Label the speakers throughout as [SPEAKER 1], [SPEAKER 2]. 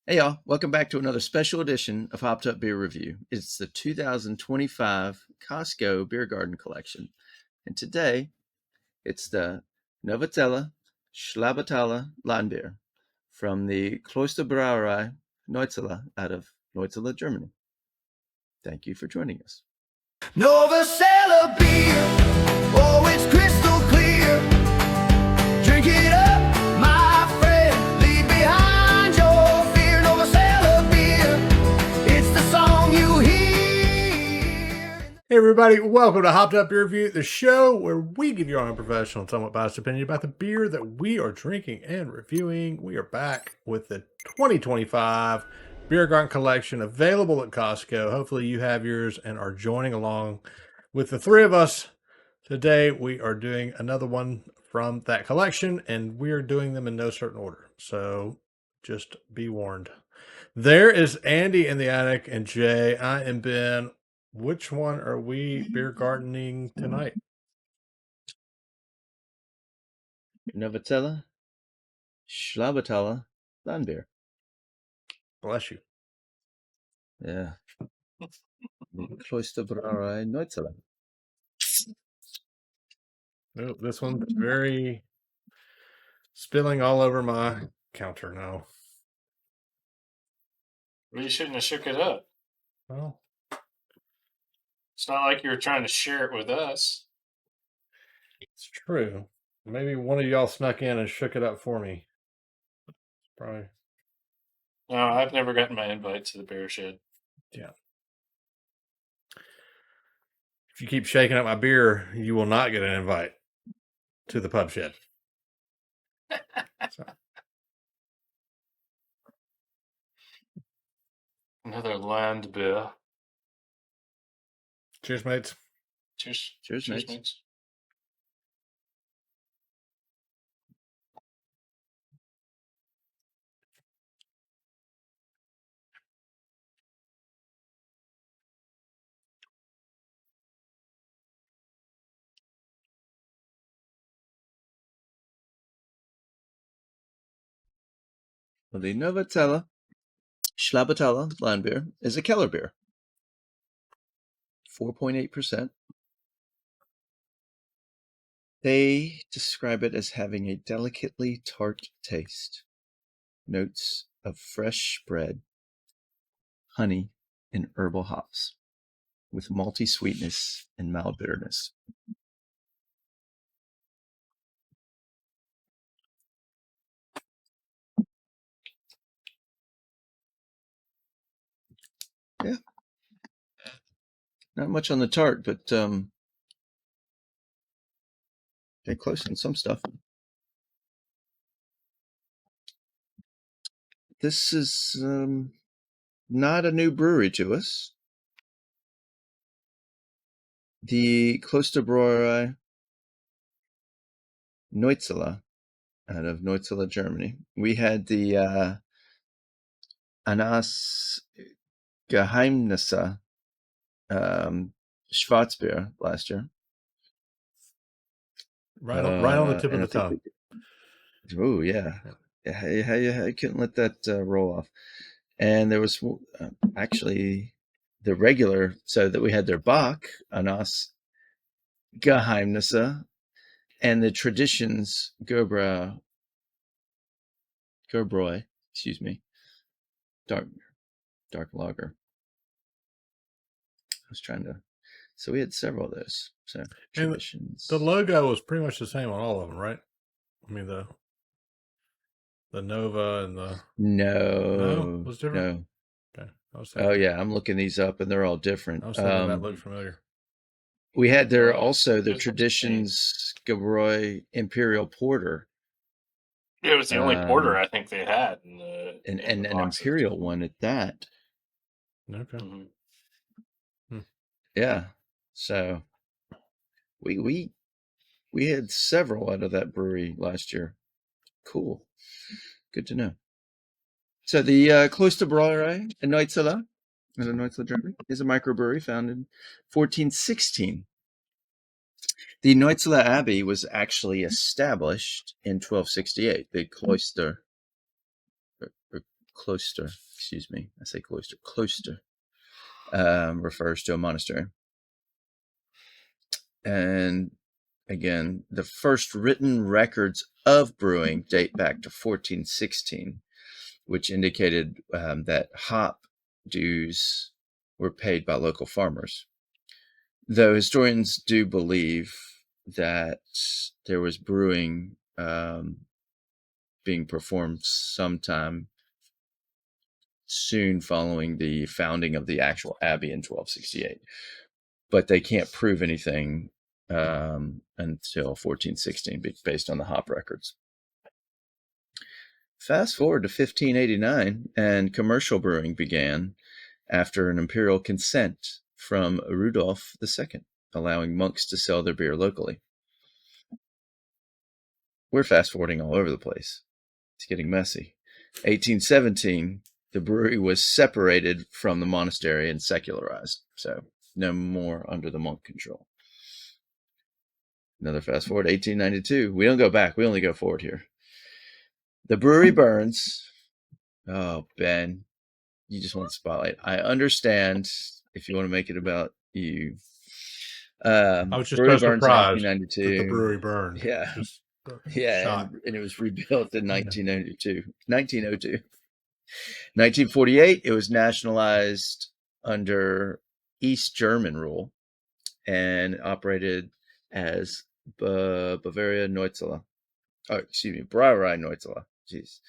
[SPEAKER 1] Hey y'all, welcome back to another special edition of Hopped Up Beer Review. It's the 2025 Costco Biergarten collection. And today, it's the Neuzelle 4.8 Landbier from the Klosterbrauerei Neuzelle out of Neuzelle, Germany. Thank you for joining us.
[SPEAKER 2] Neuzelle beer, oh, it's crystal clear. Drink it up, my friend, leave behind your fear. Neuzelle beer, it's the song you hear.
[SPEAKER 3] Hey everybody, welcome to Hopped Up Beer Review, the show where we give you our unprofessional and somewhat biased opinion about the beer that we are drinking and reviewing. We are back with the 2025 Biergarten collection available at Costco. Hopefully you have yours and are joining along with the three of us. Today we are doing another one from that collection, and we are doing them in no certain order. So just be warned. There is Andy in the attic, and Jay. I am Ben. Which one are we beer gardening tonight?
[SPEAKER 1] Neuzelle 4.8 Landbier.
[SPEAKER 3] Bless you.
[SPEAKER 1] Yeah. Klosterbrauerei Neuzelle.
[SPEAKER 3] Oh, this one's very spilling all over my counter now.
[SPEAKER 4] Well, you shouldn't have shook it up.
[SPEAKER 3] Well,
[SPEAKER 4] It's not like you were trying to share it with us.
[SPEAKER 3] it's true. Maybe one of y'all snuck in and shook it up for me. Probably.
[SPEAKER 4] No, I've never gotten my invite to the bear shed.
[SPEAKER 3] Yeah. If you keep shaking up my beer, you will not get an invite to the pub shed. So.
[SPEAKER 4] Another land beer.
[SPEAKER 3] Cheers, mates.
[SPEAKER 4] Cheers.
[SPEAKER 1] Cheers, mates. Well, the Neuzelle 4.8 Landbier is a Kellerbier. 4.8%. They describe it as having a delicately tart taste. Notes of fresh bread, honey, and herbal hops, with malty sweetness and mild bitterness. Yeah. Not much on the tart, but they're close on some stuff. This is not a new brewery to us. The Klosterbrauerei Neuzelle out of Neuzelle, Germany. We had the Anas Geheimnisse Schwarzbier last year.
[SPEAKER 3] Right on the tip of the tongue.
[SPEAKER 1] Oh, yeah. I couldn't let that roll off. And there was actually the regular, so that we had their Bach, Anas Geheimnisse, and the Traditions Gerbräu, excuse me, dark lager. I was trying to, so we had several of those. So Traditions.
[SPEAKER 3] And the logo was pretty much the same on all of them, right? I mean the Nova and the
[SPEAKER 1] No,
[SPEAKER 3] it was different.
[SPEAKER 1] No.
[SPEAKER 3] Okay.
[SPEAKER 1] Oh yeah, I'm looking these up and they're all different.
[SPEAKER 3] I was thinking that looked familiar.
[SPEAKER 1] We had there also the Traditions Gerbräu Imperial Porter.
[SPEAKER 4] It was the only porter I think they had in the
[SPEAKER 1] and an Imperial one at that.
[SPEAKER 3] Okay.
[SPEAKER 4] Mm-hmm.
[SPEAKER 1] Yeah. So we had several out of that brewery last year. Cool. Good to know. So the Klosterbrauerei Neuzelle, in Neuzelle, Germany, is a microbrewery founded in 1416. The Neuzelle Abbey was actually established in 1268. The Kloster, excuse me, I say cloister, Kloster, refers to a monastery. And again, the first written records of brewing date back to 1416, which indicated that hop dues were paid by local farmers. Though historians do believe that there was brewing being performed sometime soon following the founding of the actual abbey in 1268. But they can't prove anything until 1416 based on the hop records. Fast forward to 1589, and commercial brewing began after an imperial consent from Rudolf II, allowing monks to sell their beer locally. We're fast forwarding all over the place. It's getting messy. 1817, the brewery was separated from the monastery and secularized, so no more under the monk control. Another fast forward, 1892. We don't go back. We only go forward here. The brewery burns. Oh, Ben, you just want the spotlight. I understand if you want to make it about you.
[SPEAKER 3] I was just
[SPEAKER 1] brewery
[SPEAKER 3] so
[SPEAKER 1] burns
[SPEAKER 3] surprised
[SPEAKER 1] in
[SPEAKER 3] that
[SPEAKER 1] 1992.
[SPEAKER 3] the brewery burned.
[SPEAKER 1] Yeah.
[SPEAKER 3] Just
[SPEAKER 1] Yeah, and it was rebuilt in 1902. 1948, it was nationalized under East German rule and operated as Bavaria Neuzelle. Oh, excuse me, Brauerei Neuzelle. Jeez.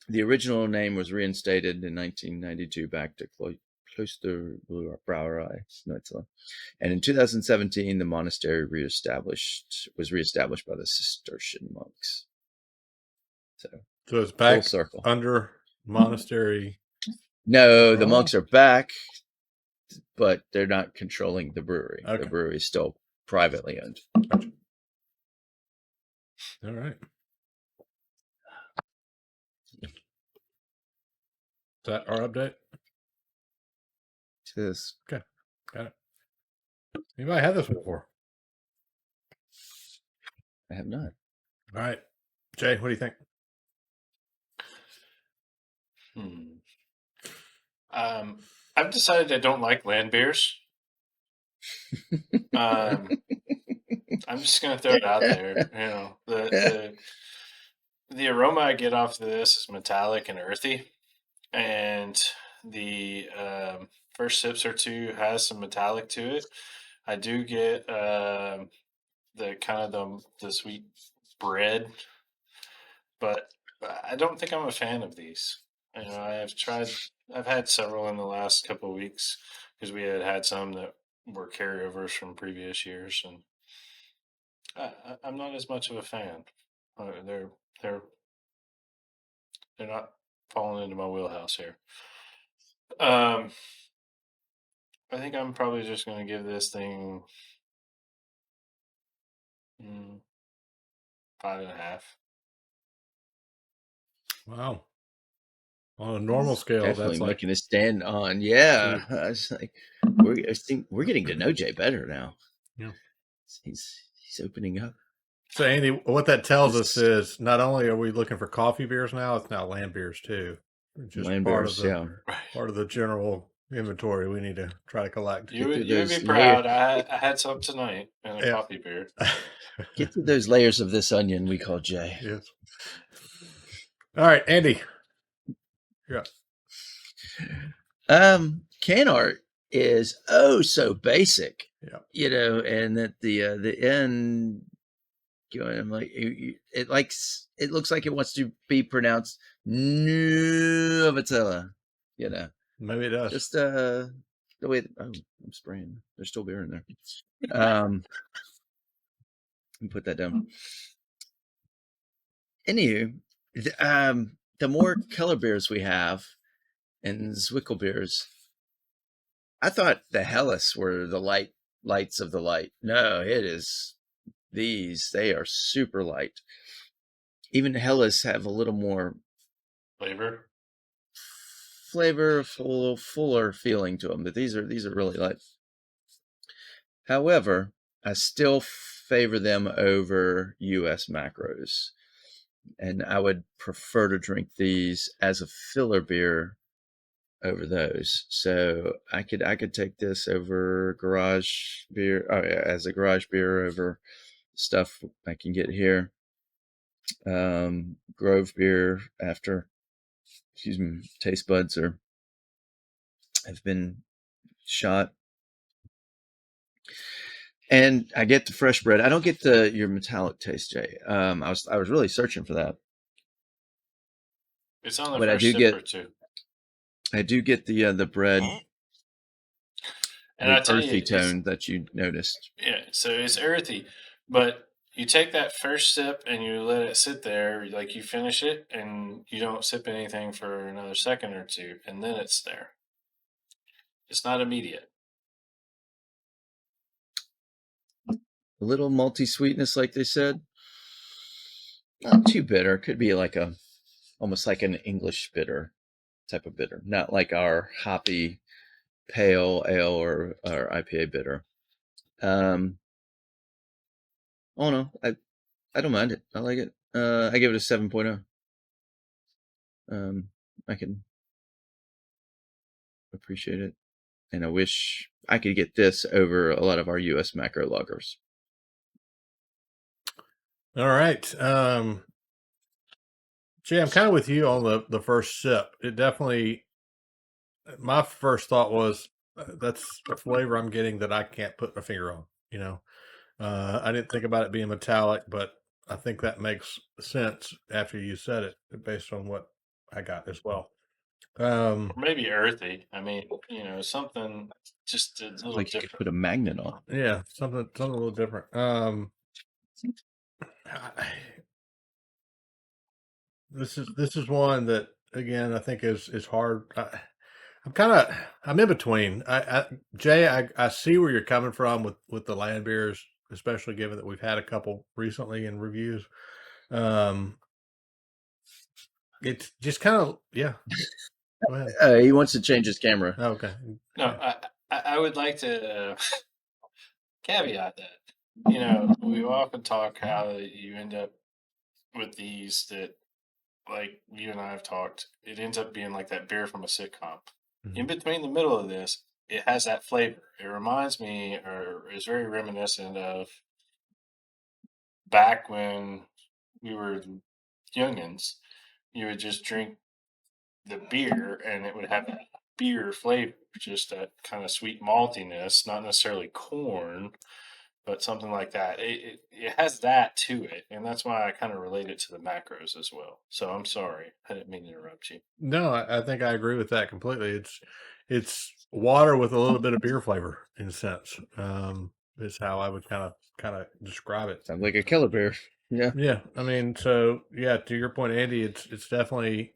[SPEAKER 1] The original name was reinstated in 1992 back to Klosterbrauerei Neuzelle. And in 2017, the monastery was reestablished by the Cistercian monks. So
[SPEAKER 3] it's back
[SPEAKER 1] full circle.
[SPEAKER 3] under monastery.
[SPEAKER 1] No, the monks are back, but they're not controlling the brewery.
[SPEAKER 3] Okay.
[SPEAKER 1] The brewery is still privately owned.
[SPEAKER 3] Gotcha. All right. Is that our update?
[SPEAKER 1] It is.
[SPEAKER 3] Okay. Got it. Anybody had this before?
[SPEAKER 1] I have not.
[SPEAKER 3] All right. Jay, what do you think?
[SPEAKER 4] I've decided I don't like land beers. I'm just gonna throw it out there. You know, the aroma I get off this is metallic and earthy, and the first sips or two has some metallic to it. I do get the kind of the sweet bread, but I don't think I'm a fan of these. You know, I've had several in the last couple of weeks because we had some that were carryovers from previous years, and I'm not as much of a fan. They're not falling into my wheelhouse here. I think I'm probably just going to give this thing 5.5.
[SPEAKER 3] Wow. On a normal scale,
[SPEAKER 1] Definitely
[SPEAKER 3] that's like
[SPEAKER 1] making a stand on. Yeah, I was like, I think we're getting to know Jay better now.
[SPEAKER 3] Yeah,
[SPEAKER 1] he's opening up.
[SPEAKER 3] So Andy, what that tells us is not only are we looking for coffee beers now, it's now land beers too. Just
[SPEAKER 1] land
[SPEAKER 3] part
[SPEAKER 1] beers,
[SPEAKER 3] of the general inventory we need to try to collect.
[SPEAKER 4] You would be proud. I had some tonight and a coffee beer.
[SPEAKER 1] Get to those layers of this onion we call Jay.
[SPEAKER 3] Yes. All right, Andy. Yeah.
[SPEAKER 1] Can art is so basic.
[SPEAKER 3] Yeah.
[SPEAKER 1] You know, and at the end, I'm like, it looks like it wants to be pronounced Neuzelle. You know,
[SPEAKER 3] maybe it does.
[SPEAKER 1] Just the way. I'm spraying. There's still beer in there. Let me put that down. Anywho, the more color beers we have and Zwickel beers, I thought the Helles were the lights of the light. No, it is these. They are super light. Even Helles have a little more flavor, fuller feeling to them. But these are really light. However, I still favor them over U.S. macros. and I would prefer to drink these as a filler beer over those. So I could take this over garage beer, as a garage beer over stuff I can get here. Grove beer after, excuse me, taste buds have been shot. And I get the fresh bread. I don't get your metallic taste, Jay. I was really searching for that.
[SPEAKER 4] It's on the
[SPEAKER 1] But
[SPEAKER 4] first sip or two.
[SPEAKER 1] I do get the bread,
[SPEAKER 4] And I
[SPEAKER 1] the
[SPEAKER 4] tell
[SPEAKER 1] earthy
[SPEAKER 4] you,
[SPEAKER 1] tone that you noticed.
[SPEAKER 4] yeah, so it's earthy, but you take that first sip and you let it sit there, like you finish it, and you don't sip anything for another second or two, and then it's there. It's not immediate.
[SPEAKER 1] A little malty sweetness, like they said. Not too bitter. Could be like almost like an English bitter type of bitter, not like our hoppy pale ale or IPA bitter. Oh no, I don't mind it. I like it. I give it a 7.0. I can appreciate it, and I wish I could get this over a lot of our U.S. macro lagers.
[SPEAKER 3] All right. Jay, I'm kind of with you on the first sip. It definitely, my first thought was that's a flavor I'm getting that I can't put my finger on. I didn't think about it being metallic, but I think that makes sense after you said it, based on what I got as well.
[SPEAKER 4] Or maybe earthy. I mean, something just a little
[SPEAKER 1] Like you could
[SPEAKER 4] different.
[SPEAKER 1] put a magnet on.
[SPEAKER 3] Yeah, something a little different. This is one that, again, I think is hard. I'm in between. Jay, I see where you're coming from with the land beers, especially given that we've had a couple recently in reviews. It's just kind of, yeah. Go ahead.
[SPEAKER 1] He wants to change his camera.
[SPEAKER 3] Oh, okay.
[SPEAKER 4] No, I would like to caveat that. We often talk how you end up with these that, like you and I have talked, it ends up being like that beer from a sitcom. In between the middle of this, it has that flavor. It reminds me, or is very reminiscent of back when we were youngins. You would just drink the beer and it would have that beer flavor, just that kind of sweet maltiness, not necessarily corn, but something like that. It has that to it, and that's why I kind of relate it to the macros as well. So I'm sorry, I didn't mean to interrupt you.
[SPEAKER 3] No, I think I agree with that completely. It's water with a little bit of beer flavor, in a sense. Is how I would kind of describe it.
[SPEAKER 1] Sounds like a Kellerbier. Yeah.
[SPEAKER 3] Yeah, I mean, so yeah, to your point, Andy, it's definitely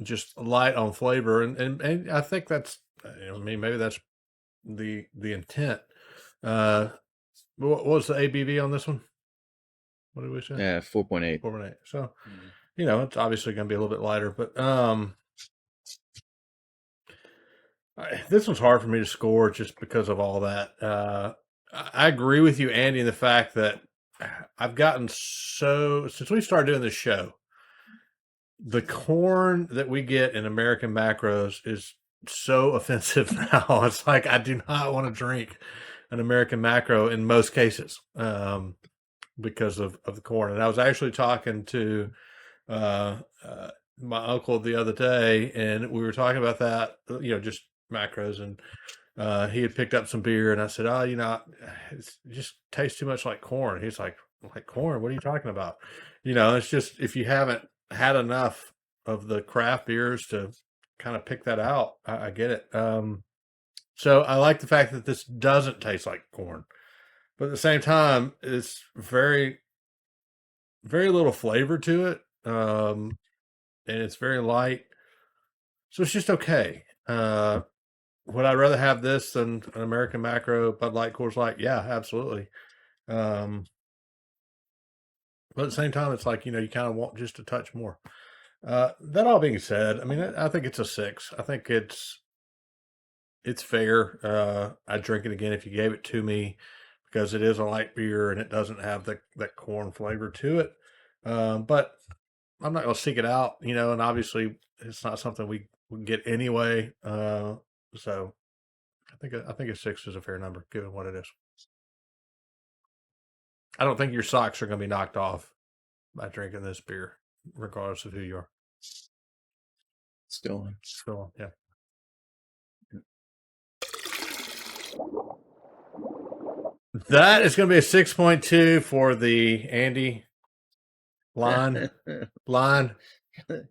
[SPEAKER 3] just light on flavor, and I think that's, I mean, maybe that's the intent. What was the ABV on this one? What did we say?
[SPEAKER 1] Yeah, 4.8.
[SPEAKER 3] 4.8. So, it's obviously going to be a little bit lighter, but this one's hard for me to score just because of all that. I agree with you, Andy, in the fact that I've gotten since we started doing this show, the corn that we get in American macros is so offensive now. It's like I do not want to drink an American macro in most cases because of the corn. And I was actually talking to my uncle the other day, and we were talking about that, just macros, and he had picked up some beer, and I said, "Oh, it just tastes too much like corn." He's like corn? What are you talking about? It's just, if you haven't had enough of the craft beers to kind of pick that out, I get it. So I like the fact that this doesn't taste like corn, but at the same time, it's very, very little flavor to it. And it's very light. So it's just okay. Would I rather have this than an American Macro, Bud Light, Coors Light? Yeah, absolutely. But at the same time, it's like, you kind of want just a touch more. That all being said, I mean, I think it's a 6. I think it's fair. I'd drink it again if you gave it to me, because it is a light beer and it doesn't have that corn flavor to it. But I'm not going to seek it out, and obviously it's not something we get anyway. So I think a 6 is a fair number given what it is. I don't think your socks are going to be knocked off by drinking this beer, regardless of who you are.
[SPEAKER 1] Still on.
[SPEAKER 3] So, yeah. That is going to be a 6.2 for the Andy line.
[SPEAKER 1] No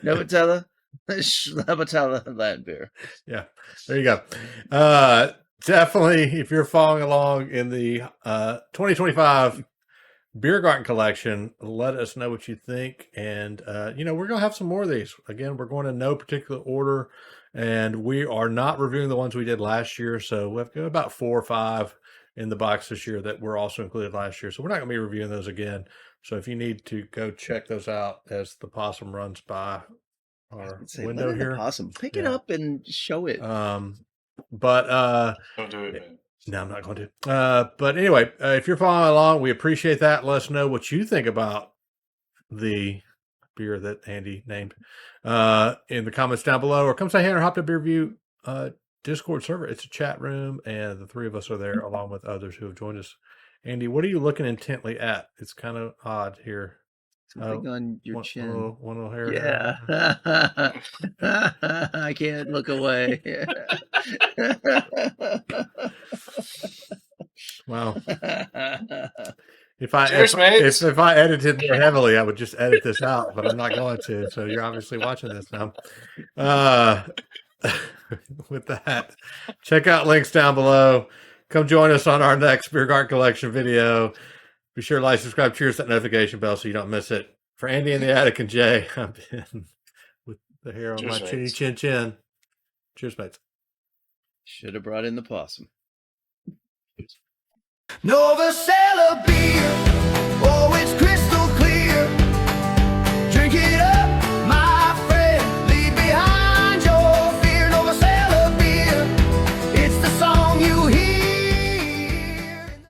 [SPEAKER 1] Nutella, Schlabatella land beer.
[SPEAKER 3] Yeah, there you go. Definitely, if you're following along in the 2025 Biergarten collection, let us know what you think. And, we're going to have some more of these. Again, we're going in no particular order, and we are not reviewing the ones we did last year. So we've got about 4 or 5 in the box this year that were also included last year. So we're not going to be reviewing those again. So if you need to go check those out as the possum runs by our window here,
[SPEAKER 1] possum, pick it up and show it.
[SPEAKER 3] But
[SPEAKER 4] Don't do it, man.
[SPEAKER 3] no, I'm not going to. But anyway, if you're following along, we appreciate that. Let us know what you think about the beer that Andy named in the comments down below, or come say hey on our Hopped Up Beer Review Discord server. It's a chat room, and the 3 of us are there along with others who have joined us. Andy, what are you looking intently at? It's kind of odd here.
[SPEAKER 1] Something on your chin.
[SPEAKER 3] One little hair.
[SPEAKER 1] Yeah. I can't look away.
[SPEAKER 3] Wow. If I edited more heavily, I would just edit this out, but I'm not going to. So you're obviously watching this now. With that, check out links down below. Come join us on our next Biergarten collection video. Be sure to like, subscribe, cheers that notification bell so you don't miss it. For Andy in the attic and Jay, I've been with the hair on my chin. Cheers, mates.
[SPEAKER 1] Should have brought in the possum.
[SPEAKER 2] Neuzelle Beer.